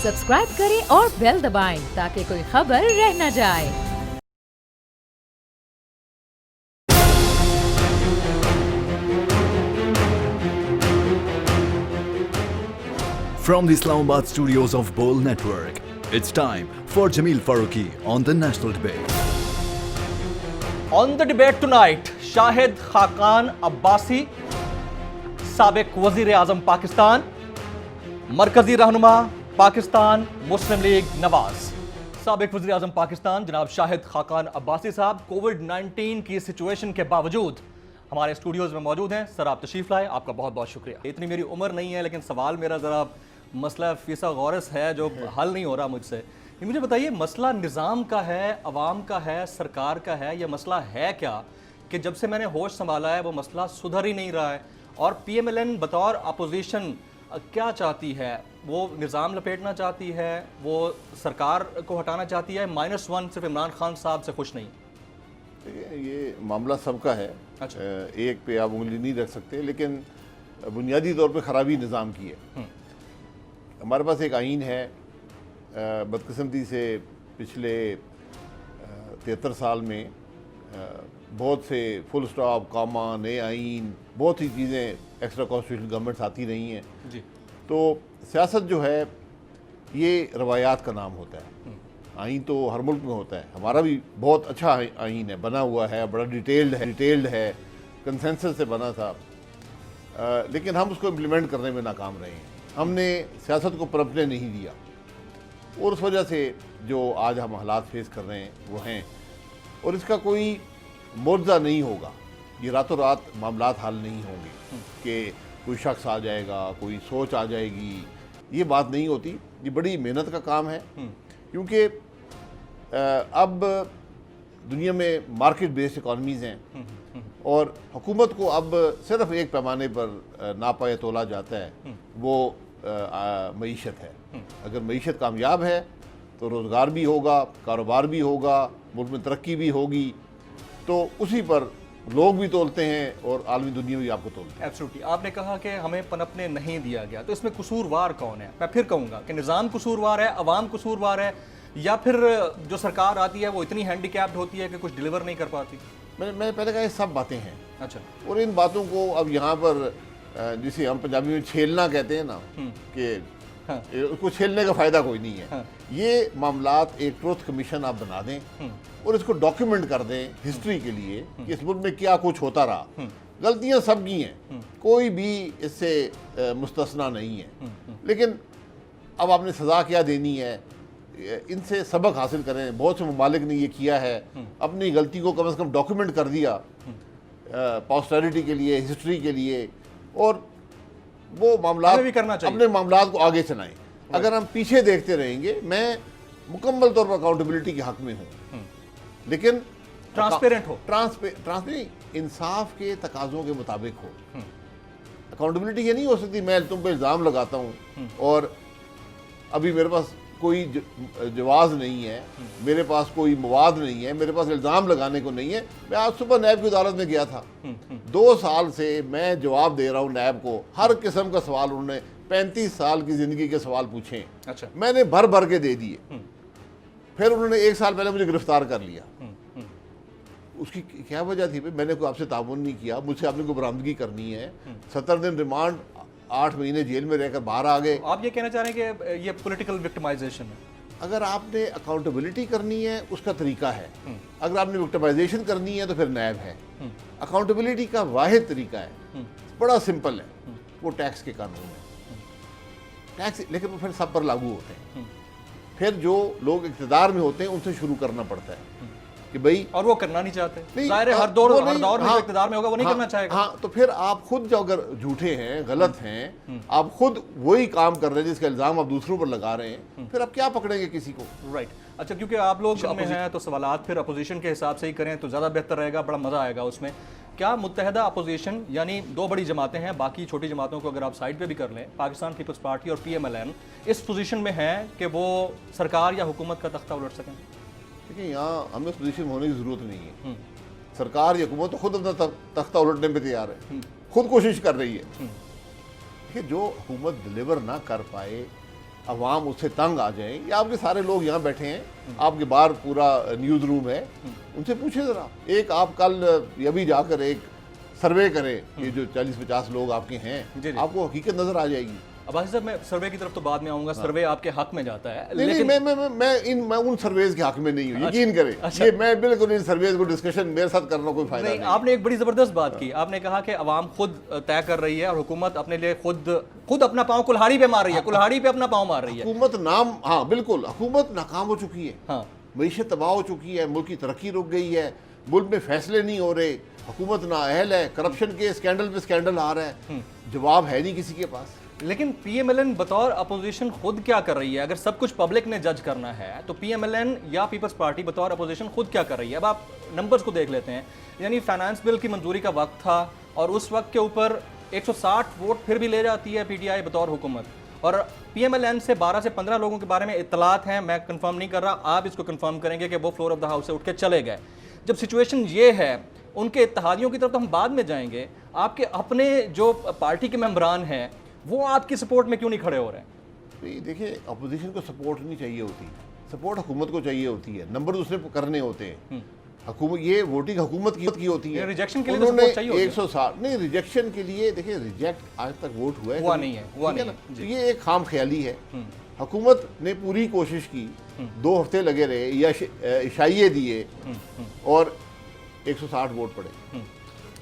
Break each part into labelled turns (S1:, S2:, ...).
S1: Subscribe करें और bell दबाएं ताकि कोई खबर रह न जाए।
S2: From the Islamabad studios of Bowl Network, it's time for Jameel Farooqi on the National Debate.
S3: On the debate tonight, Shahid Khaqan Abbasi, साबिक वजीर आजम पाकिस्तान, मरकजी रहनुमा पाकिस्तान मुस्लिम लीग नवाज। साबिक वजीर आजम पाकिस्तान जनाब शाहिद खाकान अब्बासी साहब कोविड-19 की सिचुएशन के बावजूद हमारे स्टूडियोज में मौजूद हैं। सर, आप तशरीफ लाए, आपका बहुत बहुत शुक्रिया। इतनी मेरी उम्र नहीं है, लेकिन सवाल मेरा ज़रा मसला फीसा गौरस है जो हल नहीं हो रहा मुझसे। ये मुझे बताइए, मसला निज़ाम का है, अवाम का है, सरकार का है, यह मसला है क्या कि जब से मैंने होश संभाला है वो मसला सुधर ही नहीं रहा है? और PMLN बतौर अपोजिशन क्या चाहती है? वो निज़ाम लपेटना चाहती है, वो सरकार को हटाना चाहती है, -1 सिर्फ इमरान खान साहब से खुश नहीं?
S4: ये मामला सबका है।
S3: अच्छा।
S4: एक पे आप उंगली नहीं रख सकते, लेकिन बुनियादी तौर पे ख़राबी निज़ाम की है। हमारे पास एक आइन है, बदकिस्मती से पिछले 73 साल में बहुत से फुल स्टॉप, कामा, नए आइन, बहुत सी चीज़ें एक्स्ट्रा कॉन्स्टिट्यूशनल गवर्नमेंट्स आती रही हैं
S3: जी।
S4: तो सियासत जो है ये रवायात का नाम होता है। आइन तो हर मुल्क में होता है, हमारा भी बहुत अच्छा आइन है, बना हुआ है, बड़ा डिटेल्ड है, कंसेंसस से बना था, लेकिन हम उसको इम्प्लीमेंट करने में नाकाम रहे हैं। हमने सियासत को पनपने नहीं दिया और उस वजह से जो आज हम हालात फेस कर रहे हैं वो हैं। और इसका कोई मुआवजा नहीं होगा, ये रातों रात मामलात हल नहीं होंगे कि कोई शख्स आ जाएगा, कोई सोच आ जाएगी, ये बात नहीं होती। ये बड़ी मेहनत का काम है, क्योंकि अब दुनिया में मार्केट बेस्ड इकॉनमीज़ हैं और हुकूमत को अब सिर्फ एक पैमाने पर नापा या तोला जाता है, वो मईशत है। अगर मईशत कामयाब है तो रोज़गार भी होगा, कारोबार भी होगा, मुल्क में तरक्की भी होगी, तो उसी पर लोग भी तोलते हैं और आलमी दुनिया भी आपको तोलती है।
S3: एब्सोल्युटली। आपने कहा कि हमें पनपने नहीं दिया गया, तो इसमें कसूरवार कौन है? मैं फिर कहूँगा कि निज़ाम कसूरवार है, अवाम कसूरवार है, या फिर जो सरकार आती है वो इतनी हैंडीकैप्ड होती है कि कुछ डिलीवर नहीं कर पाती?
S4: मैंने पहले कहा ये सब बातें हैं।
S3: अच्छा।
S4: और इन बातों को अब यहाँ पर जिसे हम पंजाबी में छेलना कहते हैं ना, कि
S3: हाँ।
S4: उसको छेलने का फ़ायदा कोई नहीं है।
S3: हाँ।
S4: ये मामलात एक ट्रुथ कमीशन आप बना दें और इसको डॉक्यूमेंट कर दें हिस्ट्री के लिए कि इस मुल्क में क्या कुछ होता रहा। गलतियाँ सबकी हैं, कोई भी इससे मुस्तस्ना नहीं है, लेकिन अब आपने सज़ा क्या देनी है, इनसे सबक हासिल करें। बहुत से ममालिक ने ये किया है, अपनी गलती को कम से कम डॉक्यूमेंट कर दिया पोस्टेरिटी के लिए, हिस्ट्री के लिए, और वो मामला
S3: भी करना चाहिए,
S4: अपने मामलात को आगे चलाएं। अगर हम पीछे देखते रहेंगे, मैं मुकम्मल तौर पर अकाउंटेबिलिटी के हक में हूँ, लेकिन
S3: ट्रांसपेरेंट हो,
S4: ट्रांसपेरेंट इंसाफ के तकाजों के मुताबिक हो। अकाउंटेबिलिटी ये नहीं हो सकती मैं तुम पे इल्ज़ाम लगाता हूँ और अभी मेरे पास कोई जवाज़ नहीं है, मेरे पास कोई मवाद नहीं है, मेरे पास इल्ज़ाम लगाने को नहीं है। मैं आज सुबह नैब की अदालत में गया था, 2 साल से मैं जवाब दे रहा हूँ नैब को, हर किस्म का सवाल उन्होंने 35 साल की ज़िंदगी के सवाल पूछे।
S3: अच्छा।
S4: मैंने भर भर के दे दिए, फिर उन्होंने 1 साल पहले मुझे गिरफ्तार कर लिया। उसकी क्या वजह थी? मैंने कोई आपसे ताउन नहीं किया, मुझसे आपने कोई बरामदगी करनी है, 70 दिन रिमांड, 8 महीने जेल में रहकर बाहर आ गए।
S3: आप ये कहना चाह रहे हैं कि ये पॉलिटिकल विक्टिमाइजेशन है?
S4: अगर आपने अकाउंटेबिलिटी करनी है उसका तरीका है, अगर आपने विक्टिमाइजेशन करनी है तो फिर नैब है। अकाउंटेबिलिटी का वाहिद तरीका है, बड़ा सिंपल है, वो टैक्स के कानून है। टैक्स, लेकिन वो फिर सब पर लागू होते हैं। फिर जो लोग इक़्तिदार में होते हैं उनसे शुरू करना पड़ता है कि भाई, और
S3: वो करना नहीं चाहते। ज़ाहिर है हर दौर में जो इक़्तिदार में होगा वो नहीं करना चाहेगा।
S4: हाँ, तो फिर आप खुद जो अगर झूठे हैं, गलत हैं, आप खुद वही काम कर रहे हैं जिसका इल्ज़ाम आप दूसरों पर लगा रहे हैं, फिर आप क्या पकड़ेंगे किसी को? राइट।
S3: अच्छा, क्योंकि आप लोग में हैं तो सवालात फिर अपोजिशन के हिसाब से ही करें तो ज़्यादा बेहतर रहेगा, बड़ा मज़ा आएगा उसमें। क्या मुत्तहदा अपोजिशन, यानी 2 बड़ी जमातें हैं, बाकी छोटी जमातों को अगर आप साइड पे भी कर लें, पाकिस्तान पीपल्स पार्टी और PMLN इस पोजीशन में है कि वो सरकार या हुकूमत का तख्ता उलट सकें?
S4: देखिए, यहाँ हमें उस पोजीशन में होने की ज़रूरत नहीं है। सरकार या हुकूमत तो खुद अपना तख्ता उलटने पर तैयार है, खुद कोशिश कर रही है। देखिए, जो हुकूमत डिलीवर ना कर पाए अवाम उससे तंग आ जाए। या आपके सारे लोग यहाँ बैठे हैं, आपके बाहर पूरा न्यूज़ रूम है, उनसे पूछे ज़रा। एक आप कल अभी जाकर एक सर्वे करें, ये जो 40-50 लोग आपके हैं, आपको हकीकत नज़र आ जाएगी।
S3: अब्बासी साहब, मैं सर्वे की तरफ तो बाद में आऊंगा। सर्वे आपके हक में जाता है,
S4: नहीं,
S3: लेकिन
S4: मैं उन सर्वेज के हक में नहीं हूँ, यकीन करें।
S3: अच्छा।
S4: ये मैं बिल्कुल इन सर्वेज को डिस्कशन मेरे साथ करना कोई फायदा
S3: नहीं,
S4: नहीं।
S3: आपने एक बड़ी जबरदस्त बात की। आपने कहा कि अवाम खुद तय कर रही है और हुकूमत अपने लिए खुद अपना पाँव कुल्हाड़ी पे मार रही है, कुल्हाड़ी पे अपना पाँव मार रही है।
S4: हुकूमत हाँ बिल्कुल, हुकूमत नाकाम हो चुकी है,
S3: हाँ,
S4: मईशत तबाह हो चुकी है, मुल्क की तरक्की रुक गई है, मुल्क में फैसले नहीं हो रहे, हुकूमत नाअहल है, करप्शन के स्कैंडल पे स्कैंडल आ रहा है, जवाब है नहीं किसी के पास।
S3: लेकिन पीएमएलएन बतौर अपोजिशन खुद क्या कर रही है? अगर सब कुछ पब्लिक ने जज करना है तो पीएमएलएन या पीपल्स पार्टी बतौर अपोजिशन खुद क्या कर रही है? अब आप नंबर्स को देख लेते हैं। यानी फाइनेंस बिल की मंजूरी का वक्त था और उस वक्त के ऊपर 160 वोट फिर भी ले जाती है पीटीआई बतौर हुकूमत, और पीएमएलएन से 12 से 15 लोगों के बारे में इत्तलात हैं, मैं कंफर्म नहीं कर रहा, आप इसको कंफर्म करेंगे कि वो फ्लोर ऑफ द हाउस से उठ के चले गए। जब सिचुएशन ये है, उनके इत्तेहादियों की तरफ तो हम बाद में जाएंगे, आपके अपने जो पार्टी के मेंबरान हैं वो आपकी सपोर्ट में क्यों नहीं खड़े हो रहे हैं?
S4: देखिए, अपोजिशन को सपोर्ट नहीं चाहिए होती, सपोर्ट हुकूमत को चाहिए होती है, नंबर उसने करने होते हैं। हुकूमत, ये वोटिंग हुकूमत की होती है।
S3: रिजेक्शन के लिए
S4: उन्होंने
S3: सपोर्ट चाहिए होती है।
S4: 160 नहीं, रिजेक्शन के लिए देखिए, रिजेक्ट आज तक वोट हुआ
S3: नहीं है, हुआ नहीं है।
S4: तो ये एक खाम ख्याली है। हुकूमत ने पूरी कोशिश की, 2 हफ्ते लगे रहे या इशाइये दिए और 160 वोट पड़े।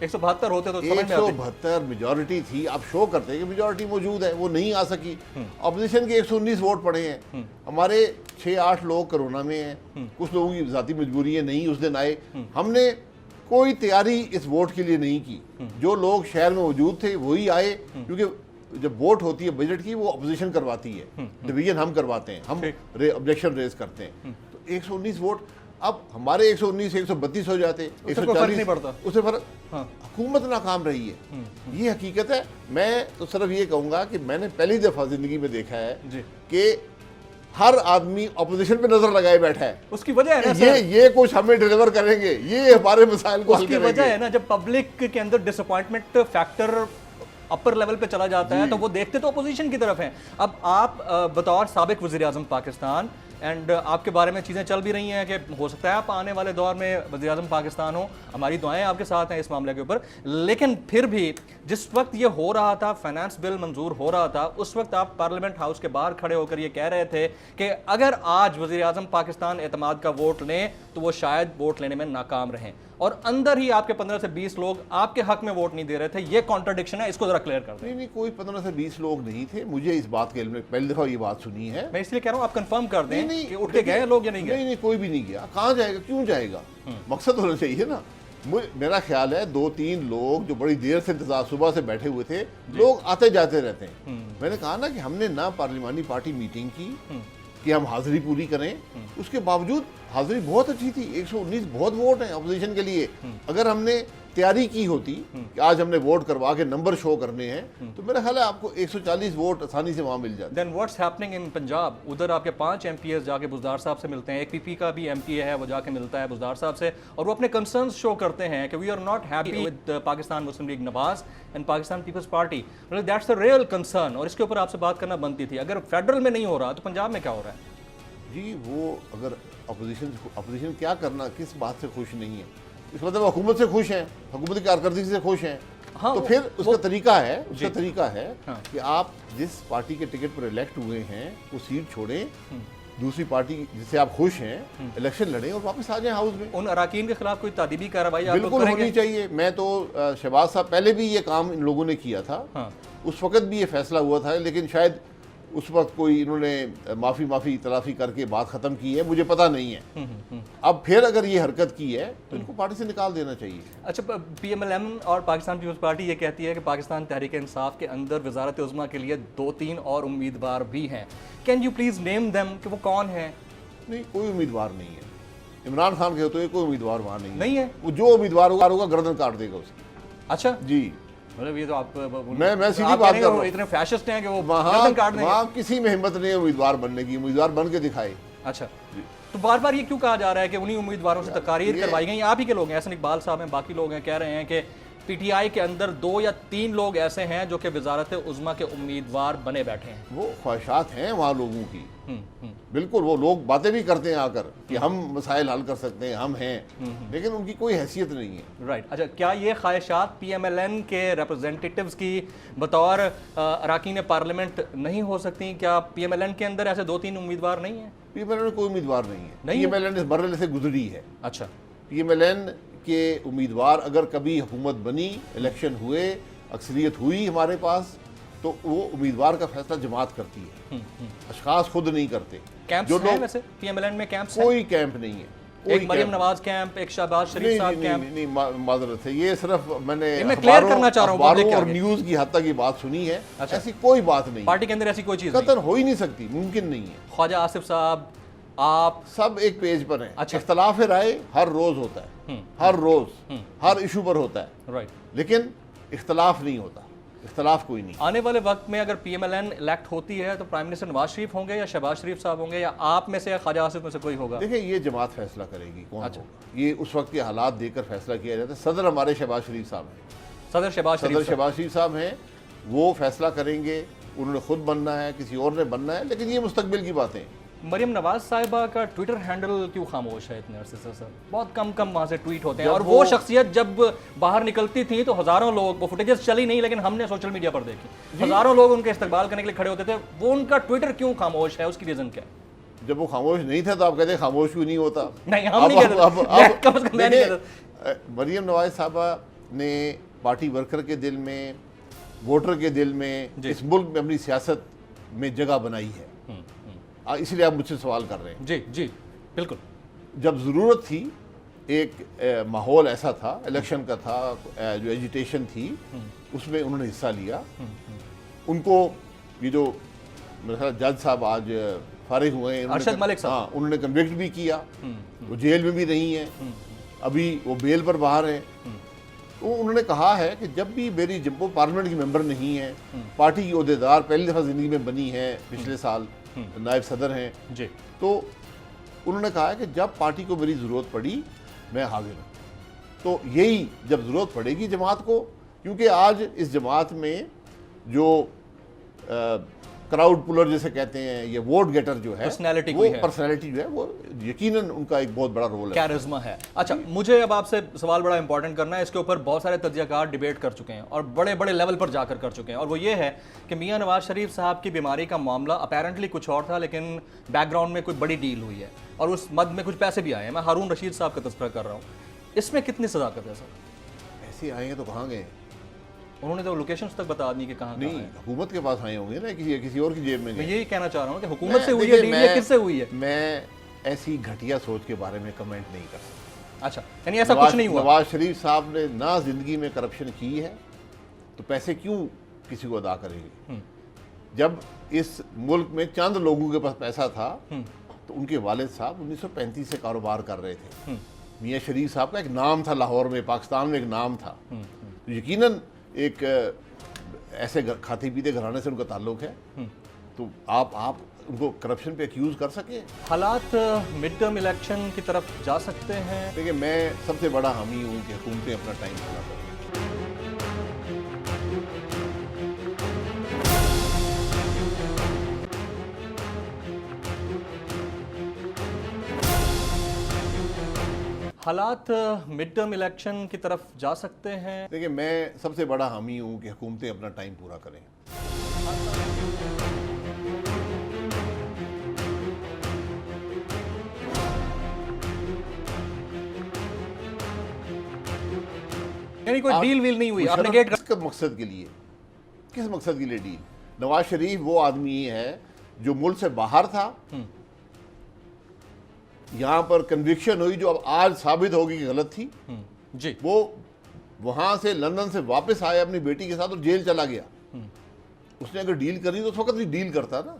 S3: 172 होते तो समझ में आती।
S4: 172 मेजॉरिटी थी, आप शो करते हैं कि मेजॉरिटी मौजूद है, वो नहीं आ सकी। अपोजिशन के 119 वोट पड़े हैं, हमारे 6-8 लोग कोरोना में हैं, कुछ लोगों की ज़ाती मजबूरी नहीं उस दिन आए। हमने कोई तैयारी इस वोट के लिए नहीं की, जो लोग शहर में मौजूद थे वही आए, क्योंकि जब वोट होती है बजट की, वो अपोजिशन करवाती है, डिवीजन हम करवाते हैं, हम ऑब्जेक्शन रेज करते हैं। तो 119 वोट, अब हमारे 119 132 हो जाते, 140
S3: नहीं पड़ता,
S4: उससे फर्क। हुकूमत नाकाम रही है, ये हकीकत है। मैं तो सिर्फ ये कहूँगा कि मैंने पहली दफ़ा ज़िंदगी में देखा है कि हर आदमी अपोजिशन पे नजर लगाए बैठा है।
S3: उसकी वजह है ना
S4: ये कुछ हमें डिलीवर करेंगे, ये हमारे मसाइल को हल करेंगे।
S3: उसकी वजह है ना, जब पब्लिक के अंदर डिसअपॉइंटमेंट फैक्टर अपर लेवल पे चला जाता है तो वो देखते तो अपोजिशन की तरफ हैं। अब आप बतौर साबिक वज़ीर आज़म पाकिस्तान, एंड आपके बारे में चीज़ें चल भी रही हैं कि हो सकता है आप आने वाले दौर में वज़ीर आज़म पाकिस्तान हो, हमारी दुआएं आपके साथ हैं इस मामले के ऊपर। लेकिन फिर भी जिस वक्त ये हो रहा था, फाइनेंस बिल मंजूर हो रहा था, उस वक्त आप पार्लियामेंट हाउस के बाहर खड़े होकर ये कह रहे थे कि अगर आज वज़ीर आज़म पाकिस्तान एतमाद का वोट लें तो वो शायद वोट लेने में नाकाम रहें, और अंदर ही आपके 15 से 20 लोग आपके हक में वोट नहीं दे रहे थे। ये कॉन्ट्रडिक्शन है, इसको जरा क्लियर कर दें।
S4: नहीं, कोई 15 से 20 लोग नहीं थे, मुझे इस बात के लिए पहली दफा ये बात सुनी है।
S3: मैं इसलिए कह रहा हूँ आप कंफर्म कर दें कि उठ के गए लोग या नहीं गए।
S4: नहीं, कोई भी नहीं गया। कहाँ जाएगा, क्यों जाएगा? मकसद होना चाहिए ना। मेरा ख्याल है 2-3 लोग जो बड़ी देर से इंतजार सुबह से बैठे हुए थे, लोग आते जाते रहते हैं। मैंने कहा ना कि हमने ना पार्लिमानी पार्टी मीटिंग की कि हम हाजिरी पूरी करें, उसके बावजूद हाजिरी बहुत अच्छी थी। 119 बहुत वोट हैं अपोजिशन के लिए। अगर हमने तैयारी की होती कि आज हमने वोट करवा के नंबर शो करने हैं, तो मेरा ख्याल है आपको 140 वोट आसानी से वहां मिल जाते।
S3: Then what's happening in Punjab? उधर आपके 5 MPs जाके बुज़दार साहब से मिलते हैं, एक PP का भी MPA है, वो जाके मिलता है बुज़दार साहब से, और वो अपने कंसर्न्स शो करते हैं कि we are not happy with Pakistan Muslim League Nawaz and Pakistan Peoples Party. मतलब दैट्स द रियल कंसर्न, और इसके ऊपर आपसे बात करना बनती थी। अगर फेडरल में नहीं हो रहा तो पंजाब में क्या हो रहा है?
S4: जी, वो अगर अपोजिशन क्या करना, किस बात से खुश नहीं है, इस मतलब हुकूमत से खुश हैं, हुकूमत की कारकर्दगी से खुश हैं।
S3: हाँ,
S4: तो फिर उसका तरीका है कि आप जिस पार्टी के टिकट पर इलेक्ट हुए हैं वो सीट छोड़ें, दूसरी पार्टी जिससे आप खुश हैं इलेक्शन लड़ें और वापस आ जाएं हाउस में।
S3: उन अराकीन के खिलाफ कोई तादीबी कार्रवाई
S4: बिल्कुल होनी चाहिए। मैं तो शहबाज साहब, पहले भी ये काम इन लोगों ने किया था। उस वक्त भी ये फैसला हुआ था, लेकिन शायद उस वक्त कोई इन्होंने माफ़ी तलाफी करके बात ख़त्म की है, मुझे पता नहीं है। अब फिर अगर ये हरकत की है तो इनको पार्टी से निकाल देना चाहिए।
S3: अच्छा, PMLM और पाकिस्तान पीपल्स पार्टी ये कहती है कि पाकिस्तान तहरीक इंसाफ के अंदर वजारत उज़्मा के लिए 2-3 और उम्मीदवार भी हैं। Can you please name them कि वो कौन है?
S4: नहीं, कोई उम्मीदवार नहीं है। इमरान खान के होते कोई उम्मीदवार वहाँ
S3: नहीं है।
S4: वो जो उम्मीदवार होगा गर्दन काट देगा उसकी।
S3: अच्छा
S4: जी,
S3: मतलब ये तो आप
S4: मैं सीधी बात कर रहा हूं।
S3: इतने फैशिस्ट हैं कि वो
S4: वहाँ किसी में हिम्मत नहीं है उम्मीदवार बनने की, उम्मीदवार बन के दिखाए।
S3: अच्छा, तो बार बार ये क्यों कहा जा रहा है कि उन्हीं उम्मीदवारों से तकारीर करवाई गई? आप ही के लोग हैं, एहसन इकबाल साहब हैं, बाकी लोग हैं, कह रहे हैं कि पीटीआई के अंदर 2 या 3 लोग ऐसे हैं जो कि वजारत उज़्मा के उम्मीदवार बने बैठे हैं।
S4: वो ख्वाहिशात हैं वहाँ लोगों की, बिल्कुल। वो लोग बातें भी करते हैं आकर कि हम मसाइल हल कर सकते हैं, हम हैं, लेकिन उनकी कोई हैसियत नहीं है।
S3: राइट। अच्छा, क्या ये ख्वाहिशात पीएमएलएन के रिप्रेजेंटेटिव्स की बतौर अरकान पार्लियामेंट नहीं हो सकती? क्या पीएमएलएन के अंदर ऐसे 2-3 उम्मीदवार नहीं हैं?
S4: पीएमएलएन में कोई उम्मीदवार नहीं है।
S3: नहीं है?
S4: पीएमएलएन इस मरहले से गुजरी है।
S3: अच्छा।
S4: पीएमएलएन के उम्मीदवार अगर कभी हुकूमत बनी, इलेक्शन हुए, अक्सरियत हुई हमारे पास, तो वो उम्मीदवार का फैसला जमात करती है, अशखास खुद नहीं करते।
S3: कैंप्स
S4: जो
S3: हैं
S4: लोग,
S3: वैसे पीएमएलएन में कैंप्स हैं?
S4: कोई कैंप नहीं है।
S3: एक मरियम नवाज कैंप, एक शहबाज शरीफ साहब कैंप।
S4: नहीं, माजरत है, ये सिर्फ मैंने
S3: मैं क्लियर करना चाह रहा हूं
S4: अखबारों
S3: public के
S4: और
S3: आगे।
S4: न्यूज की हद तक ये बात सुनी है।
S3: अच्छा।
S4: ऐसी कोई बात नहीं,
S3: पार्टी के अंदर ऐसी कोई चीज नहीं।
S4: कतन हो ही नहीं सकती, मुमकिन नहीं है।
S3: ख्वाजा आसिफ साहब, आप
S4: सब एक पेज पर हैं।
S3: अच्छा।
S4: इख्तलाफ राय हर रोज होता है, हर रोज हर इशू पर होता है,
S3: राइट।
S4: लेकिन इख्तलाफ नहीं होता, इख्तलाफ कोई नहीं।
S3: आने वाले वक्त में अगर पीएमएलएन इलेक्ट होती है तो प्राइम मिनिस्टर नवाज शरीफ होंगे या शहबाज शरीफ साहब होंगे या आप में से या ख्वाजा आसिफ में से कोई होगा?
S4: देखिए, ये जमात फैसला करेगी कौन
S3: अच्छा।
S4: होगा। ये उस वक्त के हालात देखकर फैसला किया जाता है। सदर हमारे शहबाज शरीफ साहब हैं,
S3: सदर शहबाज
S4: सदर
S3: शरीफ साहब।
S4: शहबाज शरीफ साहब हैं, वो फैसला करेंगे। उन्होंने खुद बनना है, किसी और ने बनना है, लेकिन ये मुस्तकबिल की बातें हैं।
S3: मरियम नवाज साहिबा का ट्विटर हैंडल क्यों खामोश है इतने अरसे से? सर, बहुत कम वहाँ से ट्वीट होते हैं, और वो शख्सियत जब बाहर निकलती थी तो हज़ारों लोग, वो फुटेजेस चली नहीं लेकिन हमने सोशल मीडिया पर देखी, हज़ारों लोग उनके इस्तकबाल करने के लिए खड़े होते थे। वो उनका ट्विटर क्यों खामोश है, उसकी रीज़न क्या है?
S4: जब वो खामोश नहीं था तो आप कहते हैं खामोश क्यों नहीं होता?
S3: नहीं, हम नहीं कहते, कम से कम मैं नहीं कहता।
S4: मरियम नवाज साहबा ने पार्टी वर्कर के दिल में, वोटर के दिल में, इस मुल्क में अपनी सियासत में जगह बनाई है। इसलिए आप मुझसे सवाल कर रहे हैं।
S3: जी जी, बिल्कुल।
S4: जब ज़रूरत थी, एक माहौल ऐसा था, इलेक्शन का था, जो एजिटेशन थी, उसमें उन्होंने हिस्सा लिया। उनको ये जो मेरे ख्याल जज साहब आज फारिग हुए हैं,
S3: अरशद मलिक साहब,
S4: हाँ, उन्होंने कन्विक्ट भी किया। वो जेल में भी नहीं है, अभी वो बेल पर बाहर है। तो उन्होंने कहा है कि जब भी मेरी, जब वो पार्लियामेंट की मेंबर नहीं है, पार्टी की ओहदेदार, पहली दफ़ा ज़िंदगी में बनी है, पिछले साल नायब सदर हैं
S3: जी,
S4: तो उन्होंने कहा है कि जब पार्टी को मेरी ज़रूरत पड़ी मैं हाजिर हूँ। तो यही, जब ज़रूरत पड़ेगी जमात को, क्योंकि आज इस जमात में जो क्राउड पुलर जैसे कहते हैं, ये वोट गेटर जो है,
S3: पर्सनैलिटी
S4: वो पर्सनैलिटी जो है, वो यकीनन उनका एक बहुत बड़ा रोल है,
S3: कैरिज्मा है। अच्छा, मुझे अब आपसे सवाल बड़ा इंपॉर्टेंट करना है। इसके ऊपर बहुत सारे तज्ज़ियाकार डिबेट कर चुके हैं और बड़े बड़े लेवल पर जाकर कर चुके हैं, और वो ये है कि मियां नवाज शरीफ साहब की बीमारी का मामला अपेरेंटली कुछ और था, लेकिन बैकग्राउंड में कोई बड़ी डील हुई है और उस मद में कुछ पैसे भी आए हैं। मैं हारून रशीद साहब का तज़किरा कर रहा हूँ। इसमें कितनी सदाकत है सर?
S4: ऐसे आएंगे तो कहाँ गए?
S3: उन्होंने तो लोकेशंस तक बता दी कि कहाँ
S4: नहीं, हुकूमत के पास आए होंगे ना, किसी और की जेब में
S3: मैं
S4: गए।
S3: यही कहना चाह रहा हूँ कि हुकूमत से हुई है डील या किससे हुई है?
S4: मैं ऐसी घटिया सोच के बारे में कमेंट नहीं कर सकता।
S3: अच्छा, यानी ऐसा कुछ नहीं हुआ?
S4: नवाज शरीफ साहब ने ना जिंदगी में करप्शन की है, तो पैसे क्यों किसी को अदा करेंगे? जब इस मुल्क में चंद लोगों के पास पैसा था, तो उनके वालिद साहब 1935 से कारोबार कर रहे थे। मियां शरीफ साहब का एक नाम था, लाहौर में, पाकिस्तान में एक नाम था। तो यकीनन एक ऐसे खाते पीते घराने से उनका ताल्लुक है, तो आप उनको करप्शन पे एक्यूज कर सके?
S3: हालात मिड टर्म इलेक्शन की तरफ जा सकते हैं।
S4: देखिए, मैं सबसे बड़ा हामी हूँ कि हुकूमतें अपना टाइम पूरा करें।
S3: हालात मिड टर्म इलेक्शन की तरफ जा सकते हैं।
S4: देखिए, मैं सबसे बड़ा हामी हूँ कि हुकूमतें अपना टाइम पूरा करें।
S3: यानी कोई डील वील नहीं हुई, आपने गेट कर...
S4: किस मकसद के लिए, किस मकसद के लिए डील? नवाज शरीफ वो आदमी है जो मुल्क से बाहर था, यहाँ पर कन्विक्शन हुई जो अब आज साबित होगी कि गलत थी।
S3: जी,
S4: वो वहां से लंदन से वापस आया अपनी बेटी के साथ और जेल चला गया। उसने अगर डील करी तो उस वक्त भी डील करता ना।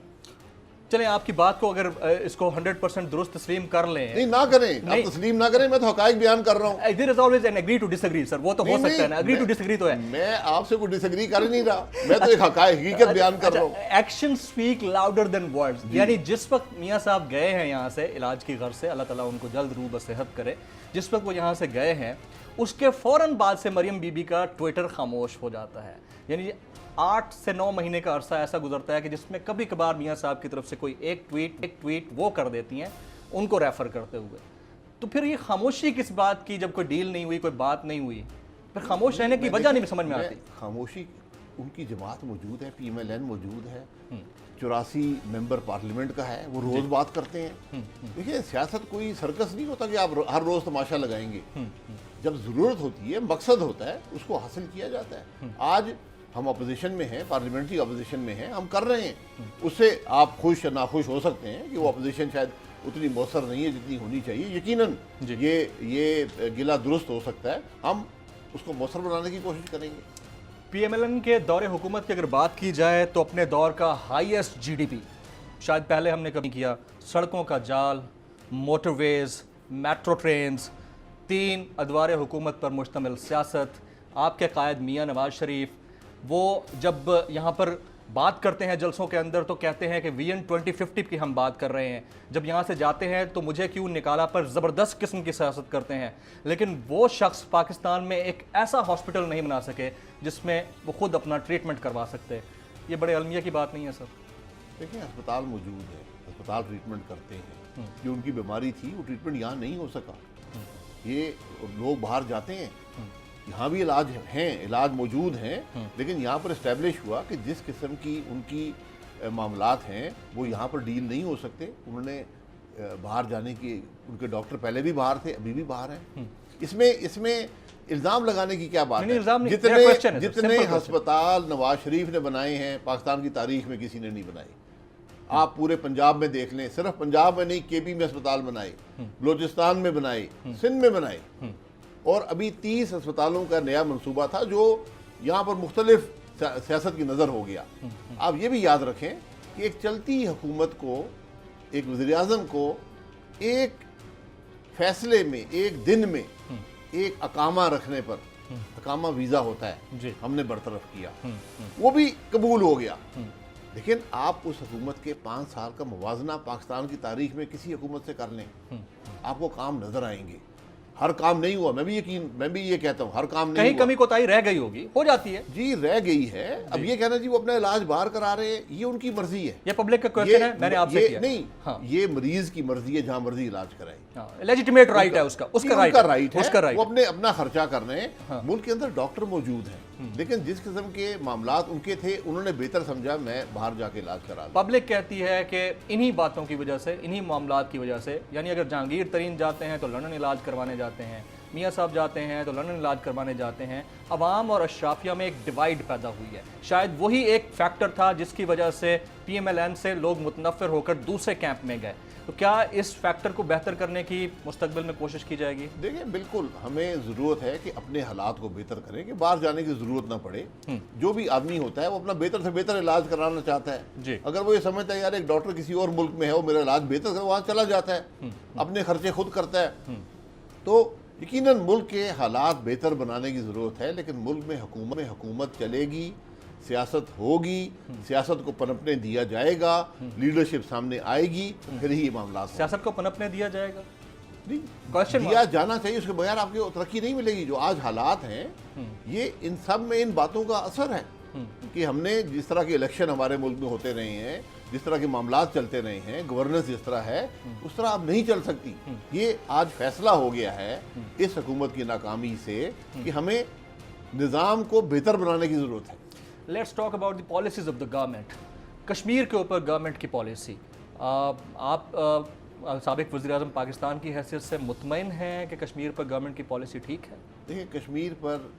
S3: चलें, आपकी बात को अगर इसको 100% दुरुस्त तस्लीम कर लें।
S4: नहीं, ना करें, आप तस्लीम ना करें, मैं तो हकायक बयान कर रहा हूँ।
S3: There is always an agree to disagree, sir, वो तो हो सकता है ना, agree to disagree तो है।
S4: मैं आपसे कोई डिसएग्री कर नहीं रहा, मैं तो एक हकीकत बयान कर रहा हूँ।
S3: Action speak louder than words. यानी जिस वक्त मियां साहब गए हैं यहाँ से इलाज की गर्ज से, अल्लाह ताला उनको जल्द रूह बसेहत करे, जिस वक्त वो यहाँ से गए हैं उसके फौरन बाद से मरियम बीबी का ट्विटर खामोश हो जाता है। यानी 8 से 9 महीने का अरसा ऐसा गुजरता है कि जिसमें कभी कभार मियाँ साहब की तरफ से कोई एक ट्वीट वो कर देती हैं उनको रेफर करते हुए। तो फिर ये खामोशी किस बात की, जब कोई डील नहीं हुई, कोई बात नहीं हुई, फिर खामोश रहने की वजह नहीं समझ में आती।
S4: खामोशी, उनकी जमात मौजूद है, PMLN मौजूद है, 84 मेंबर पार्लियामेंट का है, वो रोज बात करते हैं। देखिए, सियासत कोई सर्कस नहीं होता कि आप हर रोज तमाशा लगाएंगे। जब जरूरत होती है, मकसद होता है, उसको हासिल किया जाता है। आज हम अपोजिशन में हैं, पार्लियामेंट्री अपोजिशन में हैं, हम कर रहे हैं। उससे आप खुश या नाखुश हो सकते हैं कि वो अपोजिशन शायद उतनी मौसर नहीं है जितनी होनी चाहिए। यकीनन ये गिला दुरुस्त हो सकता है, हम उसको मौसर बनाने की कोशिश करेंगे।
S3: PMLN के दौरे हुकूमत की अगर बात की जाए तो अपने दौर का हाईएस्ट GDP शायद पहले हमने कभी किया। सड़कों का जाल, मोटरवेज, मेट्रो ट्रेन्स, 3 अदवार हुकूमत पर मुश्तमिल सियासत, आपके कायद मियाँ नवाज शरीफ, वो जब यहाँ पर बात करते हैं जलसों के अंदर तो कहते हैं कि विजन 2050 की हम बात कर रहे हैं। जब यहाँ से जाते हैं तो मुझे क्यों निकाला पर ज़बरदस्त किस्म की सियासत करते हैं। लेकिन वो शख्स पाकिस्तान में एक ऐसा हॉस्पिटल नहीं बना सके जिसमें वो खुद अपना ट्रीटमेंट करवा सकते। ये बड़े अलमिया की बात नहीं है सर?
S4: देखिए, अस्पताल मौजूद है, अस्पताल ट्रीटमेंट करते हैं। जो उनकी बीमारी थी वो ट्रीटमेंट यहाँ नहीं हो सका। ये लोग बाहर जाते हैं, यहाँ भी इलाज हैं, इलाज मौजूद हैं, लेकिन यहाँ पर इस्टेब्लिश हुआ कि जिस किस्म की उनकी मामलात हैं वो यहाँ पर डील नहीं हो सकते। उन्होंने बाहर जाने की, उनके डॉक्टर पहले भी बाहर थे, अभी भी बाहर हैं। इसमें इल्ज़ाम लगाने की क्या बात है? जितने अस्पताल नवाज शरीफ ने बनाए हैं पाकिस्तान की तारीख में किसी ने नहीं बनाए। आप पूरे पंजाब में देख लें, सिर्फ पंजाब में नहीं, KP में अस्पताल बनाए, बलोचिस्तान में बनाए, सिंध में बनाए, और अभी 30 अस्पतालों का नया मंसूबा था जो यहाँ पर मुख्तलिफ सियासत की नज़र हो गया। आप ये भी याद रखें कि एक चलती हुकूमत को, एक वज़ीर-ए-आज़म को एक फैसले में, एक दिन में एक अकामा रखने पर, अकामा वीज़ा होता है, हमने बरतरफ किया, वो भी कबूल हो गया। लेकिन आप उस हुकूमत के 5 साल का मुवाजना पाकिस्तान की तारीख में किसी हुकूमत से कर लें, आपको काम नजर आएंगे। हर काम नहीं हुआ, मैं भी ये कहता हूँ, हर काम नहीं
S3: कहीं कमी कोताही रह गई होगी, हो जाती है
S4: जी, रह गई है। अब ये कहना जी वो अपना इलाज बाहर करा रहे हैं, ये उनकी मर्जी है।
S3: ये पब्लिक का क्वेश्चन है, मैंने आपसे किया
S4: नहीं। हाँ। ये मरीज की मर्जी है, जहां मर्जी इलाज कराए,
S3: लेजिटिमेट राइट है उसका राइट है।
S4: वो अपना खर्चा कर रहे हैं। हाँ। मुल्क के अंदर डॉक्टर मौजूद हैं, लेकिन जिस किस्म के मामलात उनके थे, उन्होंने बेहतर समझा मैं बाहर जाके इलाज करा लूं।
S3: पब्लिक कहती है कि इन्हीं बातों की वजह से, इन्हीं मामलात की वजह से, यानी अगर जहांगीर तरीन जाते हैं तो लंदन इलाज करवाने जाते हैं, मियाँ साहब जाते हैं तो लंदन इलाज करवाने जाते हैं, अवाम और अशराफिया में एक डिवाइड पैदा हुई है। शायद वही एक फैक्टर था जिसकी वजह से PMLN से लोग मुतनफ़िर होकर दूसरे कैंप में गए। तो क्या इस फैक्टर को बेहतर करने की मुस्तकबिल में कोशिश की जाएगी?
S4: देखिए, बिल्कुल हमें ज़रूरत है कि अपने हालात को बेहतर करें, कि बाहर जाने की ज़रूरत ना पड़े। जो भी आदमी होता है वो अपना बेहतर से बेहतर इलाज कराना चाहता है जी। अगर वो ये समझता है यार एक डॉक्टर किसी और मुल्क में है, वो मेरा इलाज बेहतर करे, वहाँ चला जाता है, अपने खर्चे खुद करता है। तो यकीनन मुल्क के हालात बेहतर बनाने की ज़रूरत है, लेकिन मुल्क में हुकूमत चलेगी, सियासत होगी, सियासत को पनपने दिया जाएगा, लीडरशिप सामने आएगी, फिर ही ये मामला।
S3: सियासत को पनपने दिया जाएगा
S4: नहीं, दिया जाना चाहिए, उसके बगैर आपकी तरक्की नहीं मिलेगी। जो आज हालात हैं, ये इन सब में इन बातों का असर है कि हमने जिस तरह के इलेक्शन हमारे मुल्क में होते रहे हैं, जिस तरह के मामलात चलते रहे हैं, गवर्नेंस जिस तरह है उस तरह अब नहीं चल सकती। ये आज फैसला हो गया है इस हुकूमत की नाकामी से कि हमें निज़ाम को बेहतर बनाने की ज़रूरत है।
S3: Let's talk about the policies of the government. Kashmir के ऊपर गवर्नमेंट की पॉलिसी, आप साबिक वज़ीर-ए-आज़म पाकिस्तान की हैसियत से मुतमईन हैं कि कश्मीर पर गवर्नमेंट की पॉलिसी ठीक है?
S4: देखिए, कश्मीर पर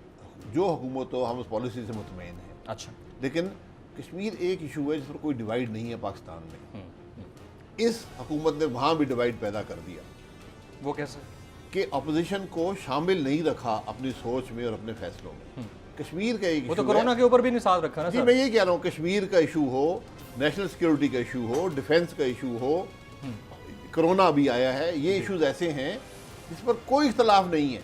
S4: जो हुकूमत हो, हम उस पॉलिसी से मुतमईन हैं।
S3: अच्छा,
S4: लेकिन कश्मीर एक इशू है जिस पर कोई डिवाइड नहीं है पाकिस्तान में। इस हुकूमत ने वहाँ भी डिवाइड पैदा कर दिया।
S3: वो कैसे? कि
S4: अपोजिशन को शामिल नहीं रखा अपनी सोच में और अपने फैसलों में। कश्मीर का एक
S3: वो तो कोरोना के ऊपर भी नहीं साथ रखा ना
S4: जी। मैं ये कह रहा हूँ, कश्मीर का इशू हो, नेशनल सिक्योरिटी का इशू हो, डिफेंस का इशू हो, कोरोना भी आया है, ये इशूज ऐसे हैं जिस पर कोई इख्तलाफ नहीं है,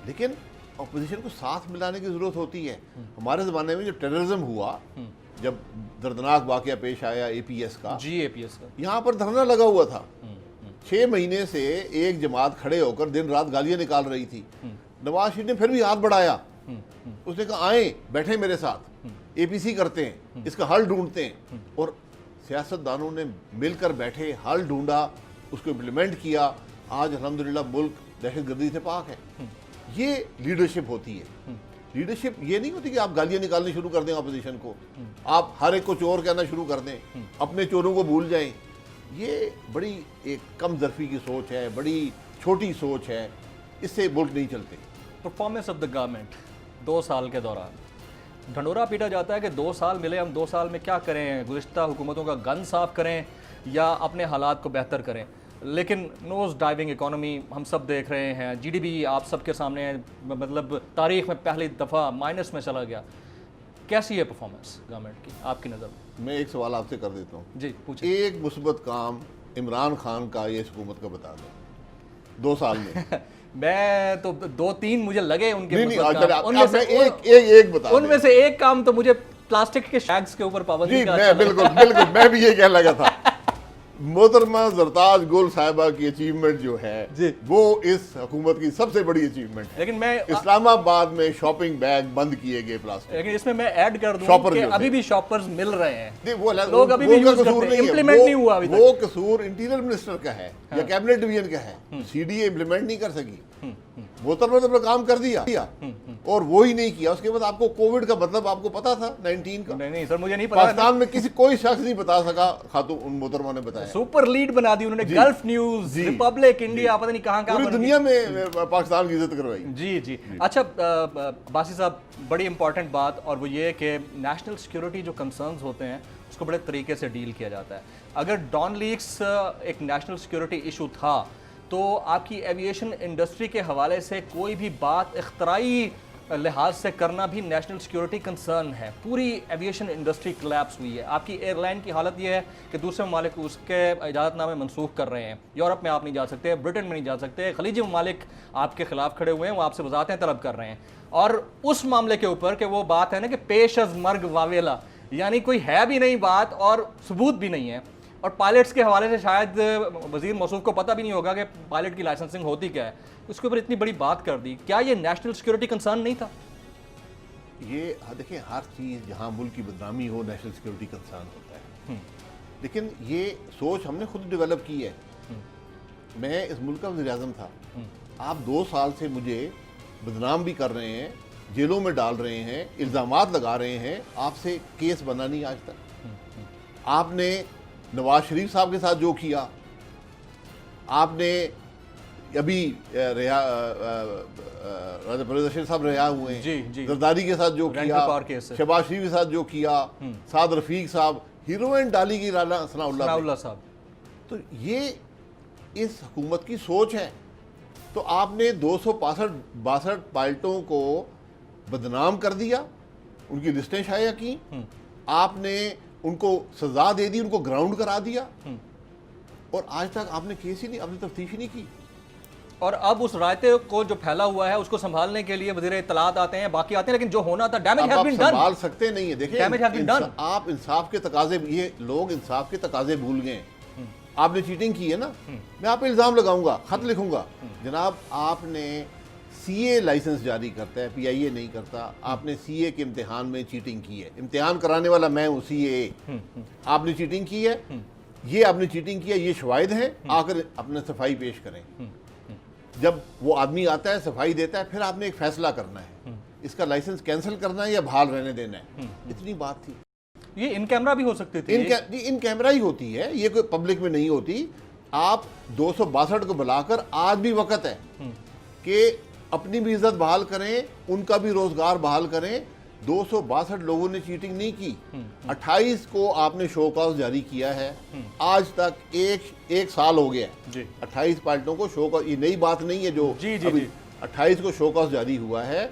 S4: लेकिन अपोजिशन को साथ मिलाने की जरूरत होती है। हमारे ज़माने में जो टेररिज्म हुआ, जब दर्दनाक वाक़या पेश आया APS का, यहाँ पर धरना लगा हुआ था। 6 महीने से एक जमात खड़े होकर दिन रात गालियाँ निकाल रही थी। नवाज शरीफ ने फिर भी हाथ बढ़ाया, उसने कहा आए बैठे मेरे साथ, एपीसी करते हैं, इसका हल ढूंढते हैं। और सियासतदानों ने मिलकर बैठे, हल ढूंढा, उसको इम्प्लीमेंट किया। आज अल्हम्दुलिल्लाह मुल्क दहशतगर्दी से पाक है। ये लीडरशिप होती है। लीडरशिप ये नहीं होती कि आप गालियां निकालनी शुरू कर दें अपोजिशन को, आप हर एक को चोर कहना शुरू कर दें, अपने चोरों को भूल जाएं। ये बड़ी एक कम ज़र्फ़ी की सोच है, बड़ी छोटी सोच है, इससे मुल्क नहीं चलते।
S3: परफॉर्मेंस ऑफ द गवर्नमेंट 2 साल के दौरान ढंडोरा पीटा जाता है कि 2 साल मिले, हम 2 साल में क्या करें, गुज़िश्ता हुकूमतों का गन साफ करें या अपने हालात को बेहतर करें। लेकिन नोज डाइविंग इकोनॉमी हम सब देख रहे हैं, जीडीपी आप सबके सामने है, मतलब तारीख में पहली दफ़ा माइनस में चला गया। कैसी है परफॉर्मेंस गवर्नमेंट की आपकी नज़र में?
S4: मैं एक सवाल आपसे कर देता हूँ
S3: जी पूछिए।
S4: एक मुस्बत काम इमरान खान का ये हुकूमत का बता दो 2 साल में।
S3: मैं तो 2-3 मुझे लगे उनके
S4: नहीं,
S3: मुस्बत
S4: अच्छा,
S3: काम।
S4: आप
S3: उनमें से
S4: एक बता दें।
S3: उनमें से एक काम तो मुझे प्लास्टिक के शैग्स के ऊपर पाबंदी
S4: जी
S3: का
S4: मैं
S3: अच्छा लगा।
S4: बिल्कुल मैं भी ये कहने लगा था। मोहतरमा जरताज गुल साहिबा की अचीवमेंट जो है
S3: जी।
S4: वो इस हुकूमत की सबसे बड़ी अचीवमेंट है।
S3: लेकिन मैं
S4: इस्लामाबाद में शॉपिंग बैग बंद किए गए प्लास्टिक।
S3: लेकिन इसमें मैं ऐड कर दूं
S4: शॉपर
S3: कि
S4: जो
S3: अभी
S4: थे।
S3: भी शॉपर्स मिल रहे हैं।
S4: नहीं, वो
S3: लोग अभी भी
S4: उनका
S3: यूज
S4: कसूर
S3: करते हैं,
S4: नहीं है।
S3: implement नहीं हुआ अभी तक।
S4: वो कसूर इंटीरियर मिनिस्टर का है या कैबिनेट डिवीजन का है। सीडीए इम्प्लीमेंट नहीं कर सकी। मोहतरमा ने अपना काम कर दिया और वो ही नहीं किया। उसके बाद आपको कोविड का मतलब आपको पता था 19 का?
S3: नहीं सर मुझे नहीं पता।
S4: पाकिस्तान में कोई शख्स नहीं बता सका, खातून मोहतरमा ने बताया।
S3: सुपर लीड बना दी उन्होंने, गल्फ न्यूज,
S4: जी।
S3: रिपब्लिक इंडिया, पता नहीं कहाँ
S4: पूरी दुनिया में पाकिस्तान की इज्जत करवाई।
S3: जी। अच्छा बासी साहब, बड़ी इंपॉर्टेंट बात और वो ये कि नेशनल सिक्योरिटी जो कंसर्न्स होते हैं उसको बड़े तरीके से डील किया जाता है। अगर डॉन लीक्स एक नेशनल सिक्योरिटी इशू था तो आपकी एविएशन इंडस्ट्री के हवाले से कोई भी बात इख्तराई लिहाज से करना भी नेशनल सिक्योरिटी कंसर्न है। पूरी एविएशन इंडस्ट्री कोलैप्स हुई है। आपकी एयरलाइन की हालत यह है कि दूसरे ममालिक उसके इजाज़तनामे मनसूख कर रहे हैं। यूरोप में आप नहीं जा सकते, ब्रिटेन में नहीं जा सकते, खलीजी ममालिक आपके खिलाफ खड़े हुए हैं, वो आपसे वजाहतें तलब कर रहे हैं। और उस मामले के ऊपर कि वो बात है ना कि पेश अज मर्ग वावेला, यानी कोई है भी नहीं बात और सबूत भी नहीं है। और पायलट्स के हवाले से शायद वजीर मौसूफ को पता भी नहीं होगा कि पायलट की लाइसेंसिंग होती क्या है। उसके ऊपर इतनी बड़ी बात कर दी, क्या ये नेशनल सिक्योरिटी कंसर्न नहीं था?
S4: ये देखिए, हर चीज़ जहाँ मुल्क की बदनामी हो नेशनल सिक्योरिटी कंसर्न होता है। लेकिन ये सोच हमने खुद डेवलप की है। मैं इस मुल्क का वज़ीर-ए-आज़म था। आप 2 साल से मुझे बदनाम भी कर रहे हैं, जेलों में डाल रहे हैं, इल्ज़ामात लगा रहे हैं, आपसे केस बना नहीं आज तक। आपने नवाज शरीफ साहब के साथ जो किया, आपने अभी राजा परवेज़ रशीद साहब रिहा हुए हैं,
S3: जी।
S4: जरदारी के साथ जो किया, शहबाज शरीफ के साथ जो किया, साद रफीक साहब, हीरोइन डाली की राना सनाउल्लाह
S3: साहब,
S4: तो ये इस हुकूमत की सोच है। तो आपने 262 पायलटों को बदनाम कर दिया, उनकी लिस्टें शाया की, आपने उनको सजा दे दी, उनको ग्राउंड करा दिया, और आज तक आपने केस ही नहीं, आपने तफ्तीश ही नहीं की।
S3: और अब उस रायते को जो फैला हुआ है उसको संभालने के लिए वज़ीर इत्तलात आते हैं, बाकी आते हैं, लेकिन जो होना था डैमेज हैज बीन डन।
S4: संभाल सकते नहीं है। देखिए,
S3: डैमेज हैज बीन डन।
S4: आप इंसाफ के तकाजे, ये लोग इंसाफ के तकाजे भूल गए। आपने चीटिंग की है ना, मैं आप पे इल्ज़ाम लगाऊंगा, खत लिखूंगा, जनाब आपने सीए लाइसेंस जारी करता है, पीआईए नहीं करता, आपने सीए के इम्तिहान में चीटिंग की है, इम्तिहान कराने वाला मैं हूँ सीए, आपने चीटिंग की है, ये आपने चीटिंग किया, ये शवाहिद हैं, आकर अपने सफाई पेश करें। जब वो आदमी आता है, सफाई देता है, फिर आपने एक फैसला करना है, इसका लाइसेंस कैंसिल करना है या बहाल रहने देना है। इतनी बात थी।
S3: ये इन कैमरा भी हो सकती थी।
S4: इन कैमरा ही होती है, ये कोई पब्लिक में नहीं होती। आप 262 को बुलाकर आज भी वक्त है कि अपनी भी इज्जत बहाल करें, उनका भी रोजगार बहाल करें। 262 लोगों ने चीटिंग नहीं की। 28 को आपने शो कॉज जारी किया है, आज तक एक साल हो गया है। 28 पार्टियों को शो कॉज, ये नई बात नहीं है जो
S3: जी
S4: 28 को शो कॉज जारी हुआ है,